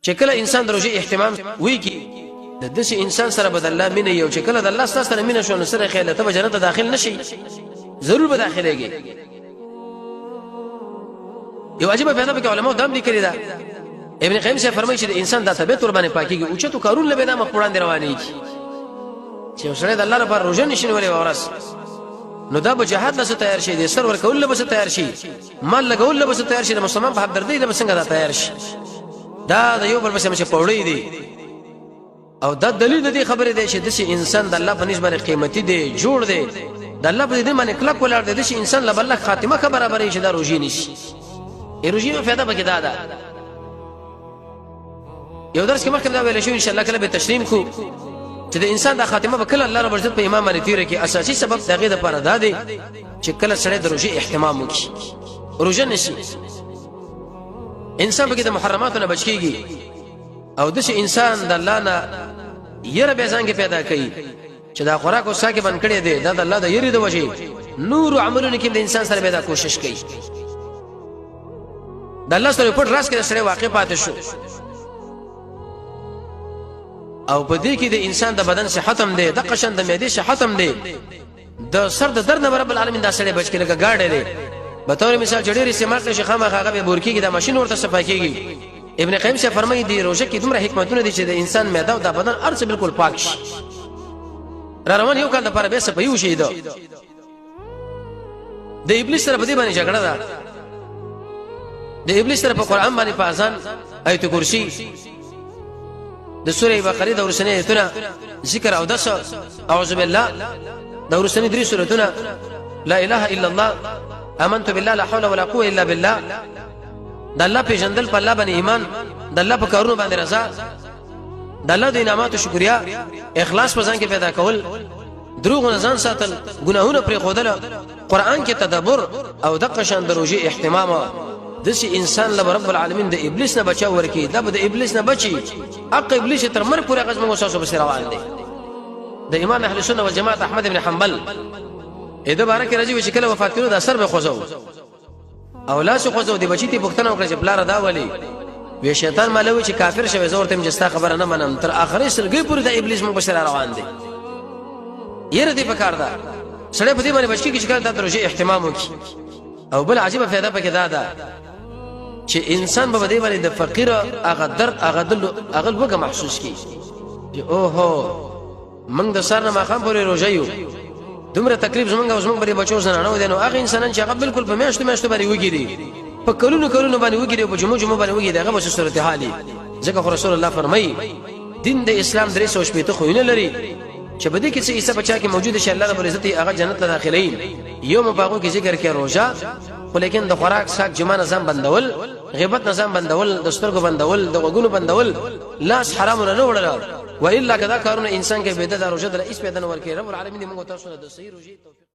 چې کله انسان د روزي اهتمام وی کی د دې انسان سره بدل الله مینه یو چې کله د الله سره مینه شو نو سره خیال ته جنت داخل نشي ضرور به داخليږي یو عجیب پیدا به علماء دام لیکلی دا ابن قیم سے فرمایي چې انسان د طبيعت ور باندې پاکيږي او چې تو کارون له بنا مخوړان رواني چې وسره د الله لپاره روزه نشي ولې ورس نو دا به جهاد له تیار شي د سر ور کول له تیار شي مال لګول له تیار شي د مسلمان په همدردی له څنګه دا تیار شي دا د یو بل بس مشه پوړی دی او دا دلیل دی خبره دی چې د انسان د الله په نسبت قیمتي دی جوړ دی د الله په دې باندې کلک ولر دی چې انسان له بل خاتمه برابرې شي دا روزي نشي روزي په فایده پکې دا ده یو درس کې مخکې دا ویل شو ان شاء الله کله به تسلیم کو چې د انسان د خاتمه په کله الله رب عزت په امام باندې تیر کې اساسي سبب دغه د پاره دا دی چې کله سره د روزي اهتمام وکړي روزه نشي انسان به د محرماتو نه بچ کیږي او د انسان د الله نه یره به څنګه پیدا کوي چې دا خوراک او ساکه بن کړي دي دا د الله د یری د وجه نور عملونه کې د انسان سره پیدا کوشش کوي د الله سره په راس کې سره واقع پاتې شو او په دې کې د انسان د بدن صحت هم دی د قشن د معدې صحت هم دی د سر د درد نه رب العالمین دا سره بچ کړي گاډه دی به تور مثال جوړې استعمال کړي شخه هغه به بورکیږي د ماشين ورته صفای کیږي ابن قیم سے فرمایي دی روزه کې دومره حکمتونه دي چې د انسان معده او د بدن ارڅ بالکل پاک شي را روان یو کال د پر به صفایو شي دا د ابلیس سره په دې باندې جګړه ده د ابلیس سره په قران باندې په اذان آیت کرسی د سوره بقره د ورسنه ایتونه ذکر او دس اعوذ بالله د ورسنه درې سورتونه لا اله الا الله امنت بالله لا حول ولا قوه الا بالله د الله په جندل په الله باندې ایمان د الله په کارونو باندې رضا د الله د انعاماتو شکریا اخلاص په ځان کې پیدا کول دروغ نه ځان ساتل ګناهونه پرې خودل قران کې تدبر او د قشن دروجي اهتمام دسی انسان له رب العالمین د ابلیس نه بچاو ورکی دا به د ابلیس نه بچي حق ابلیس تر مرګ پورې غزم وسوسه بس روان دي د امام اهل سنت والجماعت احمد بن حنبل اده بارک رضی چې کله وفات کړو د اثر به خوځو او لاس خوځو دی بچی ته پښتنه وکړه چې بلار دا ولی وی شیطان مالوي چې کافر شوی زور ته مجستا خبره نه منم تر اخري سلګي پورې د ابلیس مبشر روان دي یره دی پکار دا سړی په دې باندې بچی کې چې کله د دروځي اهتمام وکړي او بل عجیب فائدہ پکې دا ده چې انسان به دې باندې د فقیر هغه درد هغه وګه محسوس کی چې اوهو موږ د سر نه مخام پورې روزه یو دومره تکلیف زمونږ بری بچو زنانو دي نو هغه انسانان چې هغه بالکل په میاشتو باندې وګيري په کلونو باندې وګيري په جمعو باندې وګيري هغه په صورت حالي ځکه رسول الله فرمایي دین د اسلام درې سو شپې ته خوینه لري چې بده کې څه حصہ بچا کې موجود شي الله رب العزت هغه جنت ته داخلين یو مباغو کې ذکر کې روزه ولیکن د خوراک ساک جما نظام بندول غیبت نظام بندول د سترګو بندول د وګونو بندول لاس حرام نه وړل و الا کذا کارونه انسان کې بدعت روزه در اس پیدا نور کې رب العالمین موږ تاسو د صحیح روزي